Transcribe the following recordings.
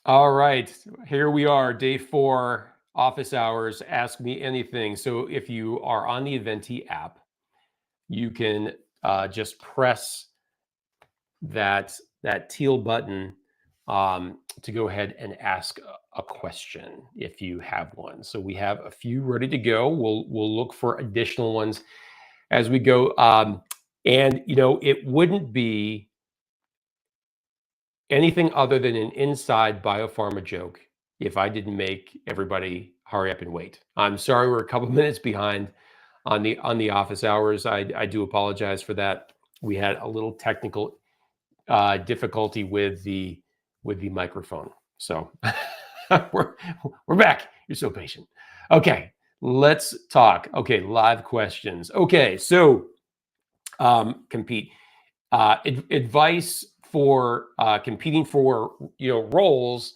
All right, here we are, day 4, office hours, ask me anything. So if you are on the Eventi app, you can just press that teal button to go ahead and ask a question if you have one. So we have a few ready to go. We'll look for additional ones as we go. And it wouldn't be anything other than an inside biopharma joke if I didn't make everybody hurry up and wait. I'm sorry we're a couple minutes behind on the office hours. I do apologize for that. We had a little technical difficulty with the microphone. So we're back. You're so patient. Okay, let's talk. Okay, live questions. Okay, so compete. Advice for competing for roles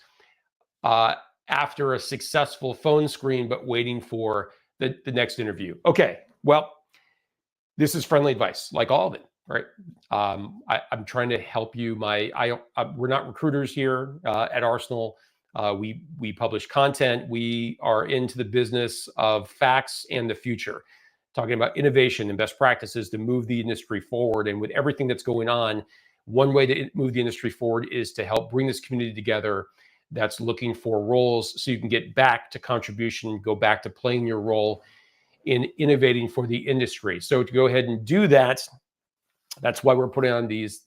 after a successful phone screen, but waiting for the next interview. Okay, well, this is friendly advice, like all of it, right? I'm trying to help you. We're not recruiters here at Arsenal. We publish content. We are into the business of facts and the future, talking about innovation and best practices to move the industry forward. And with everything that's going on, one way to move the industry forward is to help bring this community together that's looking for roles so you can get back to contribution, go back to playing your role in innovating for the industry. So to go ahead and do that, that's why we're putting on these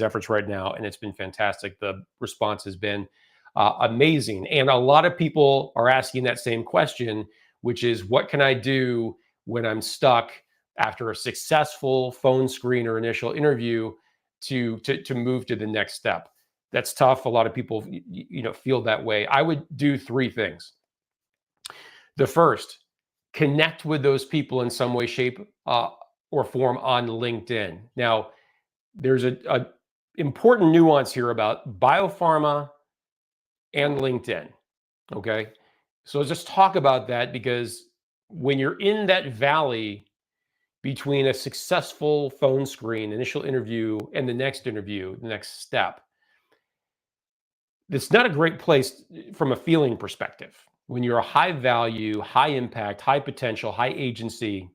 efforts right now, and it's been fantastic. The response has been amazing, and a lot of people are asking that same question, which is, what can I do when I'm stuck after a successful phone screen or initial interview to move to the next step? That's tough. A lot of people feel that way. I would do 3 things. The first, connect with those people in some way, shape, or form on LinkedIn. Now, there's a important nuance here about biopharma and LinkedIn. Okay, so let's just talk about that, because when you're in that valley between a successful phone screen, initial interview, and the next interview, the next step, it's not a great place from a feeling perspective. When you're a high value, high impact, high potential, high agency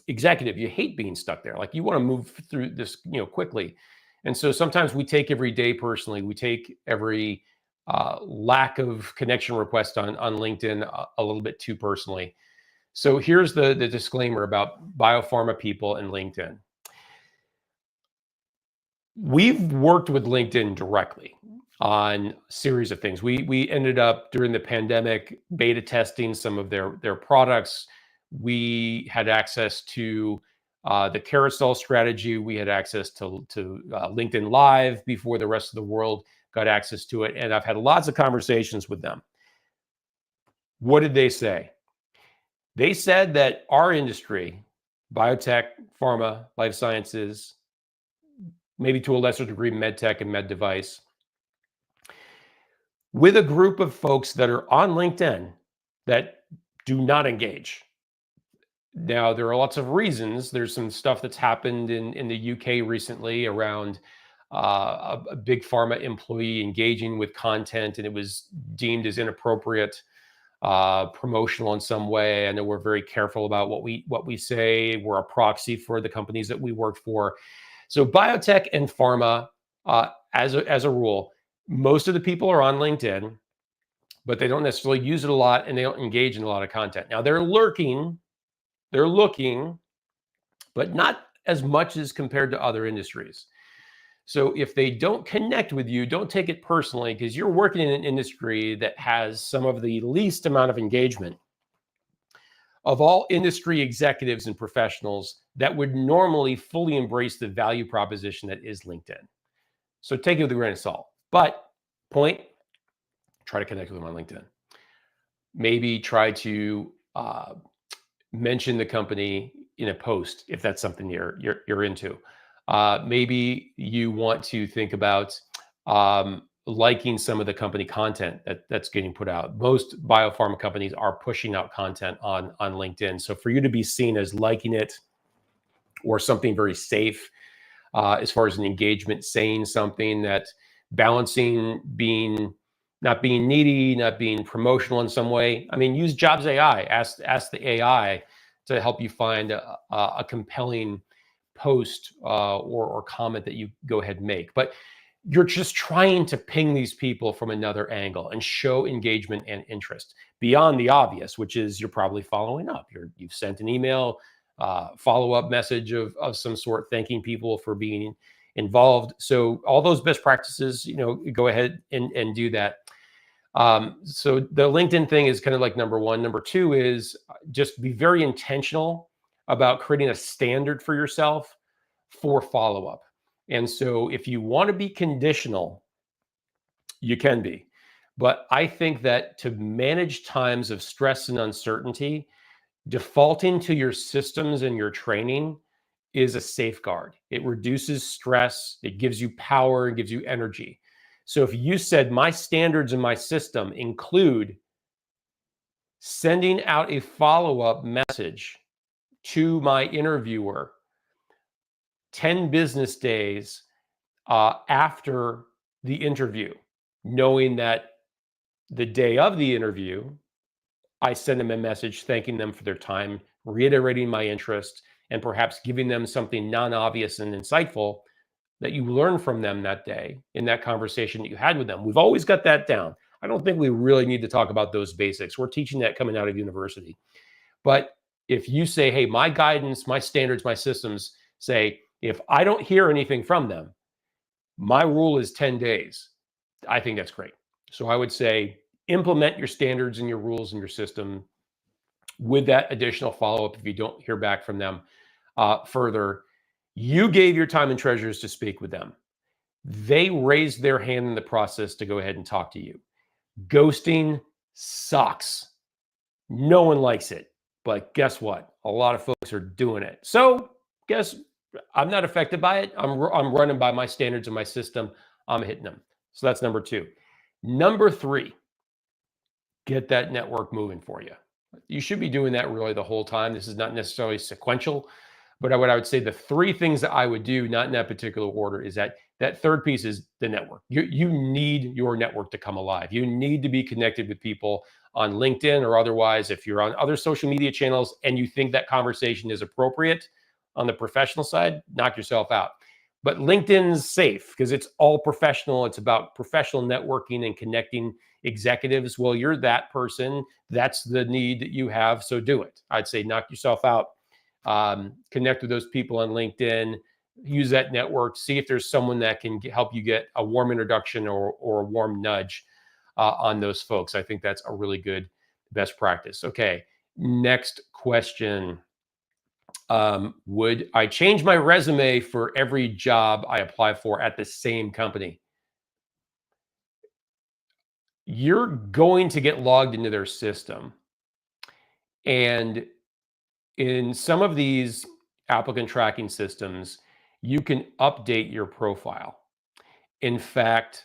executive, you hate being stuck there. Like, you want to move through this, quickly. And so sometimes we take every day personally. We take every lack of connection request on LinkedIn a little bit too personally. So here's the disclaimer about biopharma people and LinkedIn. We've worked with LinkedIn directly on a series of things. We ended up, during the pandemic, beta testing some of their products. We had access to the carousel strategy. We had access to LinkedIn Live before the rest of the world got access to it. And I've had lots of conversations with them. What did they say? They said that our industry, biotech, pharma, life sciences, maybe to a lesser degree, med tech and med device, with a group of folks that are on LinkedIn that do not engage. Now, there are lots of reasons. There's some stuff that's happened in the UK recently around a big pharma employee engaging with content, and it was deemed as inappropriate, promotional in some way. I know we're very careful about what we say. We're a proxy for the companies that we work for. So biotech and pharma, as a rule, most of the people are on LinkedIn, but they don't necessarily use it a lot, and they don't engage in a lot of content. Now, they're looking, but not as much as compared to other industries. So if they don't connect with you, don't take it personally, because you're working in an industry that has some of the least amount of engagement of all industry executives and professionals that would normally fully embrace the value proposition that is LinkedIn. So take it with a grain of salt. But try to connect with them on LinkedIn. Maybe try to mention the company in a post if that's something you're into. Maybe you want to think about liking some of the company content that's getting put out. Most biopharma companies are pushing out content on LinkedIn. So for you to be seen as liking it, or something very safe as far as an engagement, saying something, that balancing being not being needy, not being promotional in some way. I mean, use Jobs AI. Ask the AI to help you find a compelling post or comment that you go ahead and make. But you're just trying to ping these people from another angle and show engagement and interest beyond the obvious, which is you're probably following up. You've sent an email, follow-up message of some sort, thanking people for being involved. So all those best practices, go ahead and do that. So the LinkedIn thing is kind of like number one. Number two is just be very intentional about creating a standard for yourself for follow-up. And so if you want to be conditional, you can be. But I think that to manage times of stress and uncertainty, defaulting to your systems and your training is a safeguard. It reduces stress, it gives you power, it gives you energy. So if you said my standards and my system include sending out a follow-up message to my interviewer 10 business days after the interview, knowing that the day of the interview, I send them a message thanking them for their time, reiterating my interest, and perhaps giving them something non-obvious and insightful that you learned from them that day in that conversation that you had with them. We've always got that down. I don't think we really need to talk about those basics. We're teaching that coming out of university. But if you say, hey, my guidance, my standards, my systems say, if I don't hear anything from them, my rule is 10 days. I think that's great. So I would say implement your standards and your rules and your system with that additional follow-up if you don't hear back from them further. You gave your time and treasures to speak with them. They raised their hand in the process to go ahead and talk to you. Ghosting sucks. No one likes it. But guess what? A lot of folks are doing it. So guess I'm not affected by it. I'm running by my standards and my system. I'm hitting them. So that's number two. Number three, get that network moving for you. You should be doing that really the whole time. This is not necessarily sequential, but what I would say the three things that I would do, not in that particular order, is that third piece is the network. You need your network to come alive. You need to be connected with people on LinkedIn or otherwise. If you're on other social media channels and you think that conversation is appropriate on the professional side, knock yourself out. But LinkedIn's safe because it's all professional. It's about professional networking and connecting executives. Well, you're that person. That's the need that you have. So do it. I'd say knock yourself out. Connect with those people on LinkedIn. Use that network. See if there's someone that can help you get a warm introduction or a warm nudge on those folks. I think that's a really good best practice. Okay, next question. Would I change my resume for every job I apply for at the same company? You're going to get logged into their system. And in some of these applicant tracking systems, you can update your profile. In fact,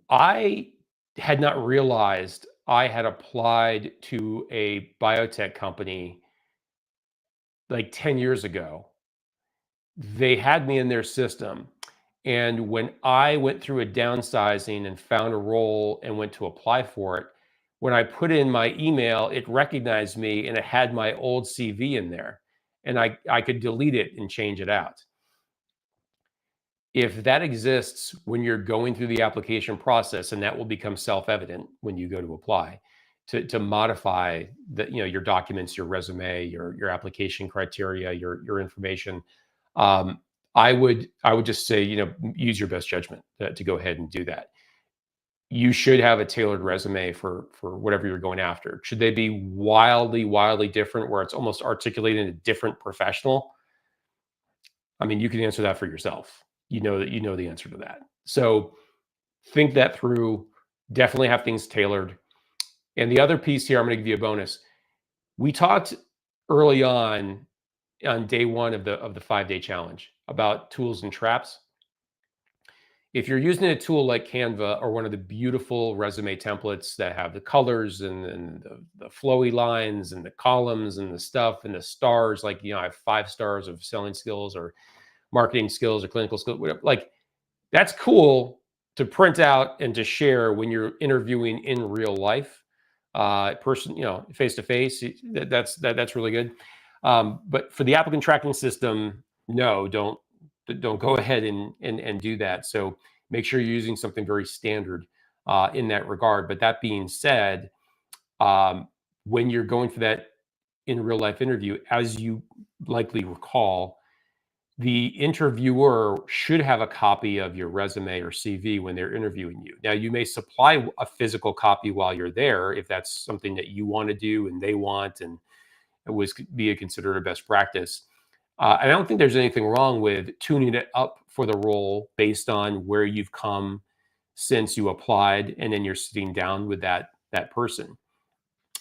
I had not realized I had applied to a biotech company like 10 years ago. They had me in their system. And when I went through a downsizing and found a role and went to apply for it, when I put in my email, it recognized me and it had my old CV in there. And I could delete it and change it out. If that exists when you're going through the application process, and that will become self-evident when you go to apply, to modify your documents, your resume, your application criteria, your information. I would just say, use your best judgment to go ahead and do that. You should have a tailored resume for whatever you're going after. Should they be wildly different where it's almost articulating a different professional? I mean, you can answer that for yourself. You know the answer to that. So think that through. Definitely have things tailored. And the other piece here, I'm going to give you a bonus. We talked early on day one of the 5-day challenge about tools and traps. If you're using a tool like Canva or one of the beautiful resume templates that have the colors and the flowy lines and the columns and the stuff and the stars, like, I have 5 stars of selling skills or marketing skills or clinical skills, whatever, like that's cool. to print out and to share when you're interviewing in real life, person, face to face. That's really good. But for the applicant tracking system, no, don't go ahead and do that. So make sure you're using something very standard in that regard. But that being said, when you're going for that in real life interview, as you likely recall, the interviewer should have a copy of your resume or CV when they're interviewing you. Now, you may supply a physical copy while you're there if that's something that you want to do and they want, and it was be considered a best practice. And I don't think there's anything wrong with tuning it up for the role based on where you've come since you applied, and then you're sitting down with that person.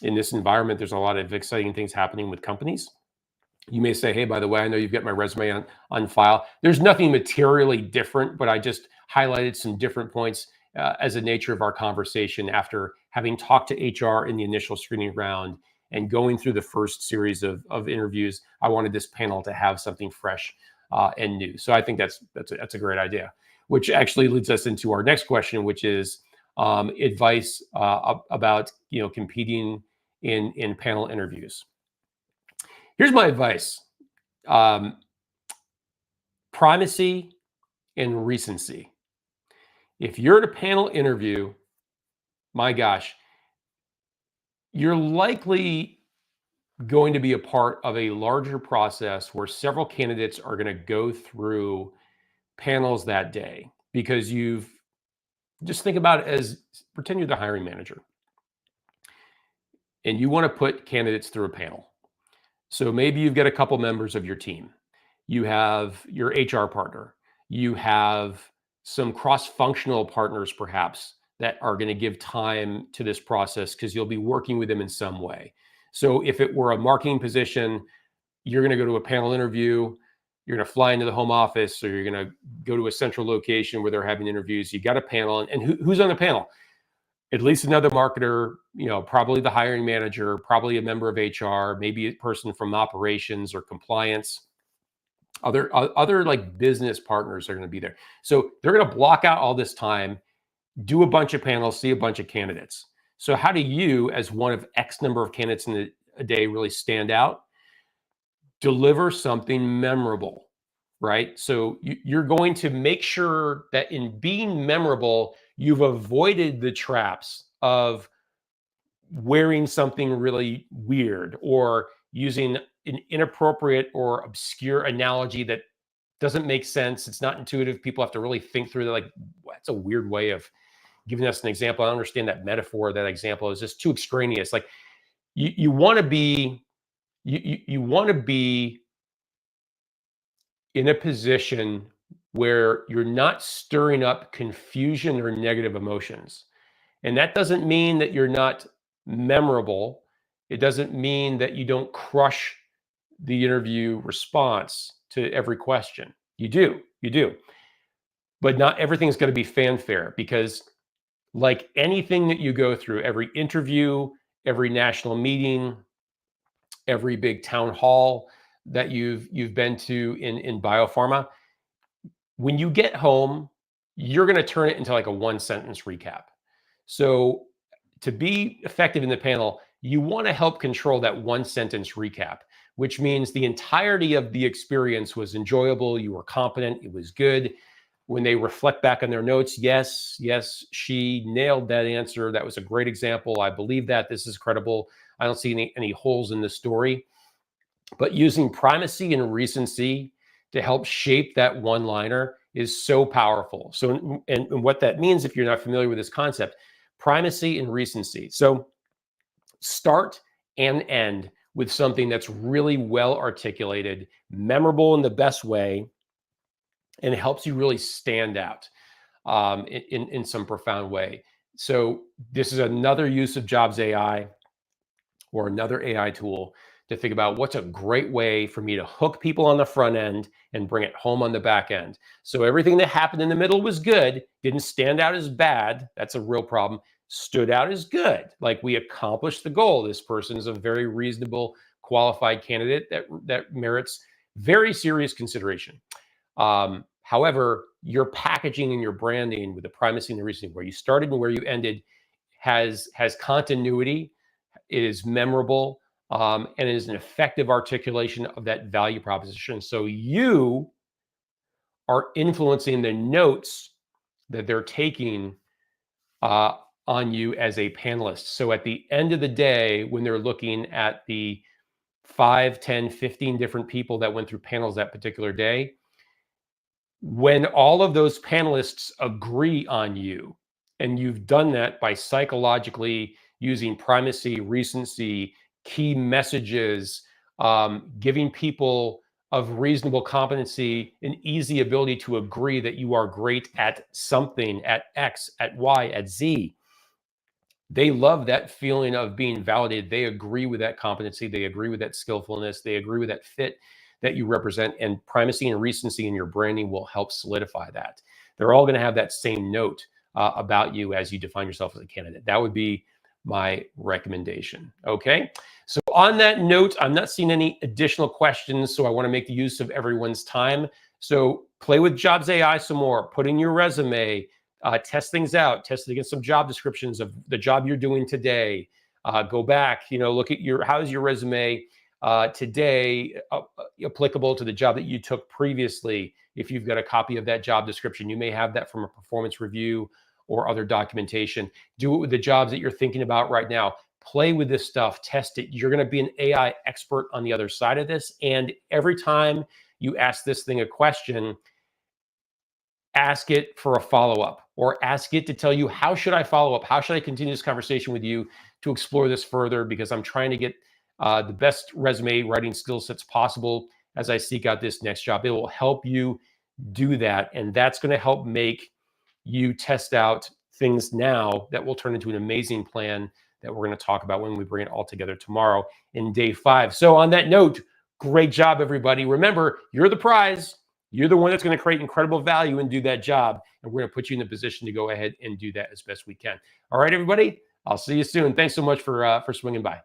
In this environment, there's a lot of exciting things happening with companies. You may say, hey, by the way, I know you've got my resume on file. There's nothing materially different, but I just highlighted some different points as the nature of our conversation after having talked to HR in the initial screening round and going through the first series of interviews. I wanted this panel to have something fresh and new. So I think that's a great idea, which actually leads us into our next question, which is advice about competing in panel interviews. Here's my advice. Primacy and recency. If you're at a panel interview, my gosh, you're likely going to be a part of a larger process where several candidates are going to go through panels that day, because just think about it as pretend you're the hiring manager and you want to put candidates through a panel. So maybe you've got a couple members of your team. You have your HR partner. You have some cross-functional partners, perhaps, that are going to give time to this process because you'll be working with them in some way. So if it were a marketing position, you're going to go to a panel interview. You're going to fly into the home office, or you're going to go to a central location where they're having interviews. You got a panel, and who's on the panel? At least another marketer, probably the hiring manager, probably a member of HR, maybe a person from operations or compliance. Other like business partners are going to be there. So they're going to block out all this time, do a bunch of panels, see a bunch of candidates. So how do you, as one of X number of candidates in a day, really stand out? Deliver something memorable, right? So you're going to make sure that in being memorable, you've avoided the traps of wearing something really weird or using an inappropriate or obscure analogy that doesn't make sense. It's not intuitive. People have to really think through that. Like, that's a weird way of giving us an example. I don't understand that metaphor. That example is just too extraneous. Like, you want to be, you want to be in a position where you're not stirring up confusion or negative emotions. And that doesn't mean that you're not memorable. It doesn't mean that you don't crush the interview response to every question. You do. But not everything's going to be fanfare, because like anything that you go through, every interview, every national meeting, every big town hall that you've been to in biopharma, when you get home, you're going to turn it into like a one sentence recap. So to be effective in the panel, you want to help control that one sentence recap, which means the entirety of the experience was enjoyable. You were competent. It was good. When they reflect back on their notes, yes, she nailed that answer. That was a great example. I believe that. This is credible. I don't see any holes in the story. But using primacy and recency to help shape that one-liner is so powerful. So, and what that means, if you're not familiar with this concept, primacy and recency. So start and end with something that's really well articulated, memorable in the best way, and it helps you really stand out in some profound way. So this is another use of Jobs AI or another AI tool to think about what's a great way for me to hook people on the front end and bring it home on the back end. So everything that happened in the middle was good, didn't stand out as bad. That's a real problem. Stood out as good. Like, we accomplished the goal. This person is a very reasonable, qualified candidate that merits very serious consideration. However, your packaging and your branding with the primacy and the reasoning, where you started and where you ended, has continuity, it is memorable, and it is an effective articulation of that value proposition. So you are influencing the notes that they're taking on you as a panelist. So at the end of the day, when they're looking at the 5, 10, 15 different people that went through panels that particular day, when all of those panelists agree on you, and you've done that by psychologically using primacy, recency, key messages, giving people of reasonable competency an easy ability to agree that you are great at something, at X, at Y, at Z. They love that feeling of being validated. They agree with that competency. They agree with that skillfulness. They agree with that fit that you represent. And primacy and recency in your branding will help solidify that. They're all going to have that same note about you as you define yourself as a candidate. That would be my recommendation. Okay. So on that note, I'm not seeing any additional questions, so I want to make the use of everyone's time. So play with Jobs AI some more. Put in your resume. Test things out, test it against some job descriptions of the job you're doing today. Go back, look at how's your resume today applicable to the job that you took previously. If you've got a copy of that job description, you may have that from a performance review or other documentation. Do it with the jobs that you're thinking about right now. Play with this stuff, test it. You're going to be an AI expert on the other side of this. And every time you ask this thing a question, ask it for a follow-up, or ask it to tell you, how should I follow up? How should I continue this conversation with you to explore this further? Because I'm trying to get the best resume writing skill sets possible as I seek out this next job. It will help you do that. And that's going to help make you test out things now that will turn into an amazing plan that we're going to talk about when we bring it all together tomorrow in day 5. So on that note, great job, everybody. Remember, you're the prize. You're the one that's going to create incredible value and do that job. And we're going to put you in the position to go ahead and do that as best we can. All right, everybody. I'll see you soon. Thanks so much for swinging by.